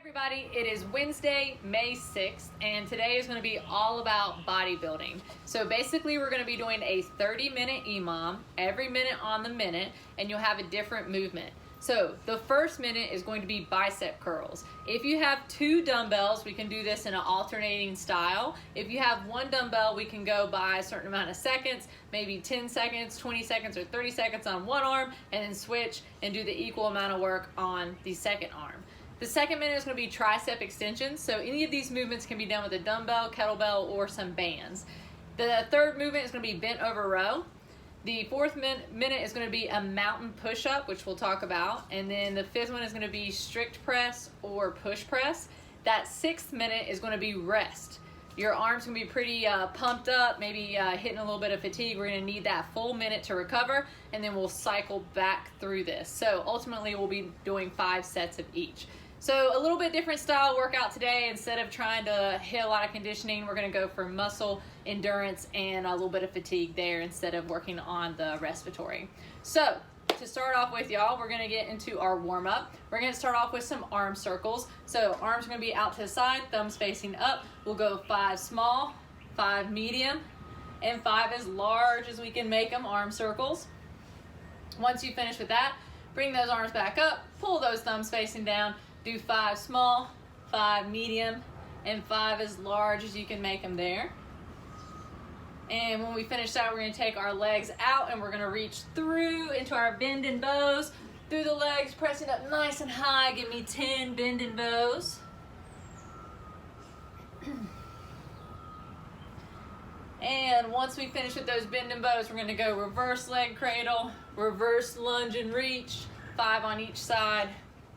Everybody, it is Wednesday, May 6th, and today is going to be all about bodybuilding. So basically we're going to be doing a 30-minute EMOM, every minute on the minute, and you'll have a different movement. So the first minute is going to be bicep curls. If you have two dumbbells, we can do this in an alternating style. If you have one dumbbell, we can go by a certain amount of seconds, maybe 10 seconds, 20 seconds, or 30 seconds on one arm, and then switch and do the equal amount of work on the second arm. The second minute is going to be tricep extensions. So any of these movements can be done with a dumbbell, kettlebell, or some bands. The third movement is going to be bent over row. The fourth minute is going to be a mountain push-up, which we'll talk about. And then the fifth one is going to be strict press or push press. That sixth minute is going to be rest. Your arms can be pretty pumped up, maybe hitting a little bit of fatigue. We're going to need that full minute to recover, and then we'll cycle back through this. So ultimately, we'll be doing 5 sets of each. So a little bit different style workout today. Instead of trying to hit a lot of conditioning, we're going to go for muscle endurance and a little bit of fatigue there instead of working on the respiratory. So to start off with, y'all, we're going to get into our warm-up. We're going to start off with some arm circles. So arms are going to be out to the side, thumbs facing up. We'll go 5 small, 5 medium, and 5 as large as we can make them, arm circles. Once you finish with that, bring those arms back up, pull those thumbs facing down. Do 5 small, 5 medium, and 5 as large as you can make them there. And when we finish that, we're going to take our legs out and we're going to reach through into our bend and bows. Through the legs, pressing up nice and high. Give me 10 bend and bows. And once we finish with those bend and bows, we're going to go reverse leg cradle, reverse lunge and reach, 5 on each side.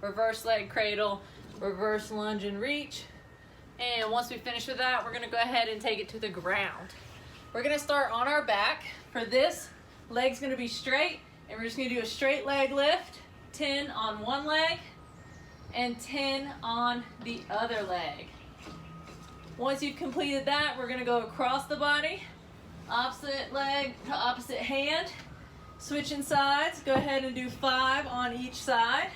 Reverse leg cradle, reverse lunge and reach. And once we finish with that, we're gonna go ahead and take it to the ground. We're gonna start on our back. For this, leg's gonna be straight, and we're just gonna do a straight leg lift, 10 on one leg, and 10 on the other leg. Once you've completed that, we're gonna go across the body, opposite leg to opposite hand, switching sides. Go ahead and do 5 on each side.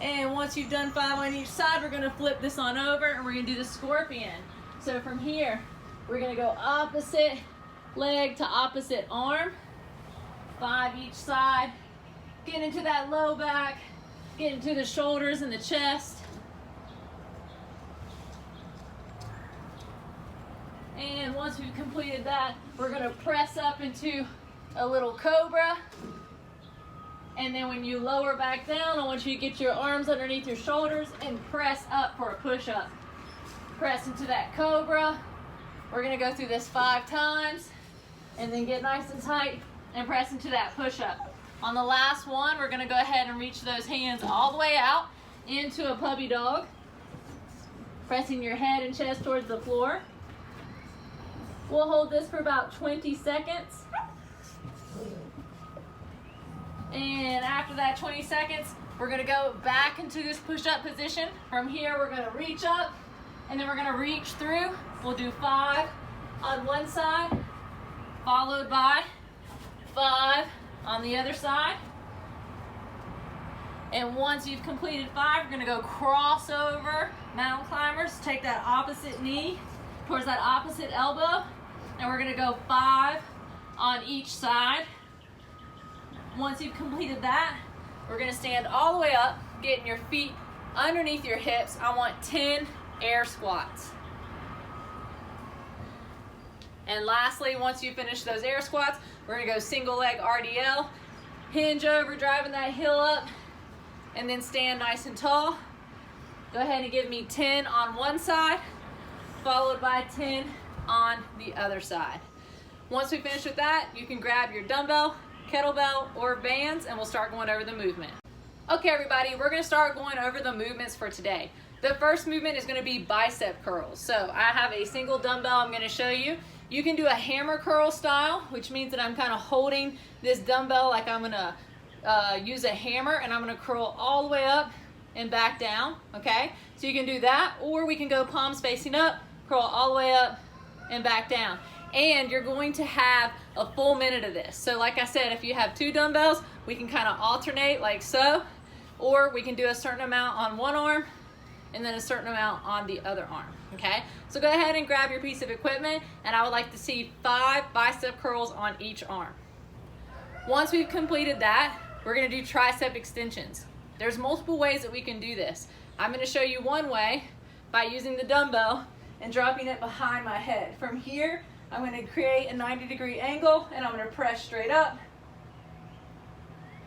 And once you've done 5 on each side, we're going to flip this on over and we're going to do the scorpion. So from here, we're going to go opposite leg to opposite arm, 5 each side. Get into that low back, get into the shoulders and the chest. And once we've completed that, we're going to press up into a little cobra. And then when you lower back down, I want you to get your arms underneath your shoulders and press up for a push-up. Press into that cobra. We're gonna go through this 5 times and then get nice and tight and press into that push-up. On the last one, we're gonna go ahead and reach those hands all the way out into a puppy dog. Pressing your head and chest towards the floor. We'll hold this for about 20 seconds. And after that 20 seconds, we're gonna go back into this push-up position. From here, we're gonna reach up, and then we're gonna reach through. We'll do 5 on one side, followed by 5 on the other side. And once you've completed 5, we're gonna go crossover mountain climbers. Take that opposite knee towards that opposite elbow, and we're gonna go 5 on each side. Once you've completed that, we're gonna stand all the way up, getting your feet underneath your hips. I want 10 air squats. And lastly, once you finish those air squats, we're gonna go single leg RDL, hinge over, driving that heel up, and then stand nice and tall. Go ahead and give me 10 on one side, followed by 10 on the other side. Once we finish with that, you can grab your dumbbell, kettlebell, or bands, and we'll start going over the movement. Okay, everybody, we're gonna start going over the movements for today. The first movement is gonna be bicep curls. So I have a single dumbbell I'm gonna show you. You can do a hammer curl style, which means that I'm kind of holding this dumbbell like I'm gonna use a hammer, and I'm gonna curl all the way up and back down, okay? So you can do that, or we can go palms facing up, curl all the way up and back down. And you're going to have a full minute of this. So like I said, if you have 2 dumbbells, we can kind of alternate like so. or we can do a certain amount on one arm and then a certain amount on the other arm, okay? So go ahead and grab your piece of equipment, and I would like to see 5 bicep curls on each arm. Once we've completed that, we're gonna do tricep extensions. There's multiple ways that we can do this. I'm gonna show you one way by using the dumbbell and dropping it behind my head. From here, I'm gonna create a 90-degree angle, and I'm gonna press straight up,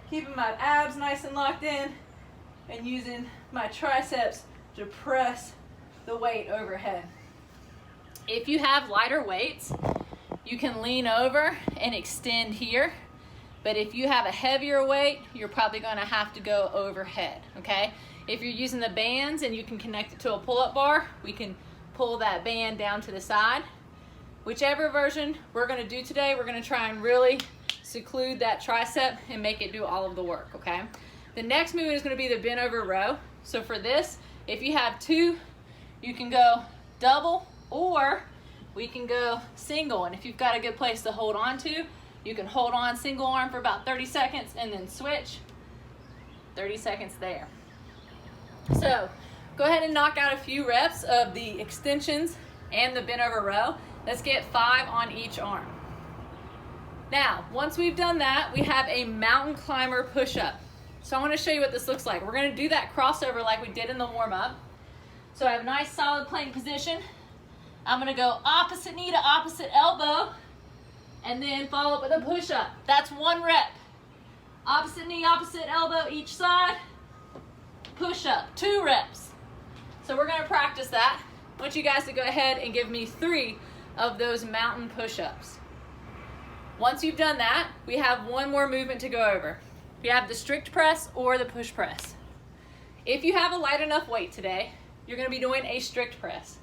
keeping my abs nice and locked in, and using my triceps to press the weight overhead. If you have lighter weights, you can lean over and extend here. But if you have a heavier weight, you're probably gonna have to go overhead, okay? If you're using the bands and you can connect it to a pull-up bar, we can pull that band down to the side. Whichever version we're gonna do today, we're gonna try and really seclude that tricep and make it do all of the work, okay? The next movement is gonna be the bent over row. So for this, if you have 2, you can go double, or we can go single. And if you've got a good place to hold on to, you can hold on single arm for about 30 seconds and then switch. 30 seconds there. So go ahead and knock out a few reps of the extensions and the bent over row. Let's get 5 on each arm. Now, once we've done that, we have a mountain climber push-up. So I want to show you what this looks like. We're going to do that crossover like we did in the warm-up. So I have a nice solid plank position. I'm going to go opposite knee to opposite elbow and then follow up with a push-up. That's 1 rep. Opposite knee, opposite elbow each side. Push-up, 2 reps. So we're going to practice that. I want you guys to go ahead and give me 3 of those mountain push-ups. Once you've done that, we have one more movement to go over. We have the strict press or the push press. If you have a light enough weight today, you're gonna be doing a strict press.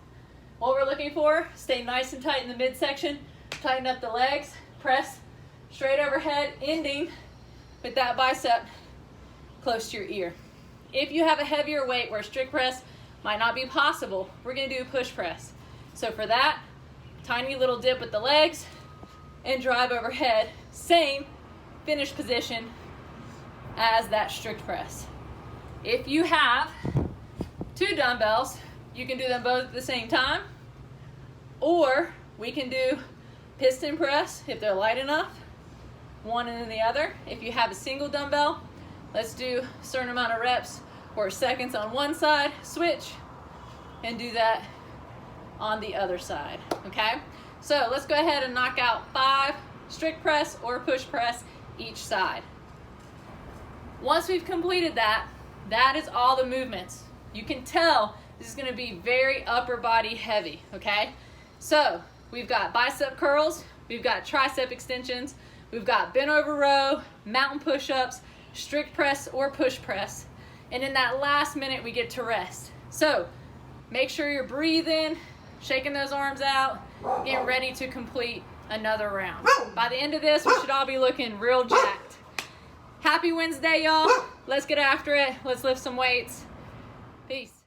What we're looking for, stay nice and tight in the midsection, tighten up the legs, press straight overhead, ending with that bicep close to your ear. If you have a heavier weight where strict press might not be possible, we're gonna do a push press. So for that, tiny little dip with the legs and drive overhead, same finish position as that strict press. If you have 2 dumbbells, you can do them both at the same time, or we can do piston press if they're light enough, one and then the other. If you have a single dumbbell, let's do a certain amount of reps or seconds on one side, switch, and do that on the other side, okay? So let's go ahead and knock out 5 strict press or push press each side. Once we've completed that, that is all the movements. You can tell this is gonna be very upper body heavy, okay? So we've got bicep curls, we've got tricep extensions, we've got bent over row, mountain push-ups, strict press or push press, and in that last minute we get to rest. So make sure you're breathing, shaking those arms out, getting ready to complete another round. By the end of this, we should all be looking real jacked. Happy Wednesday, y'all. Let's get after it. Let's lift some weights. Peace.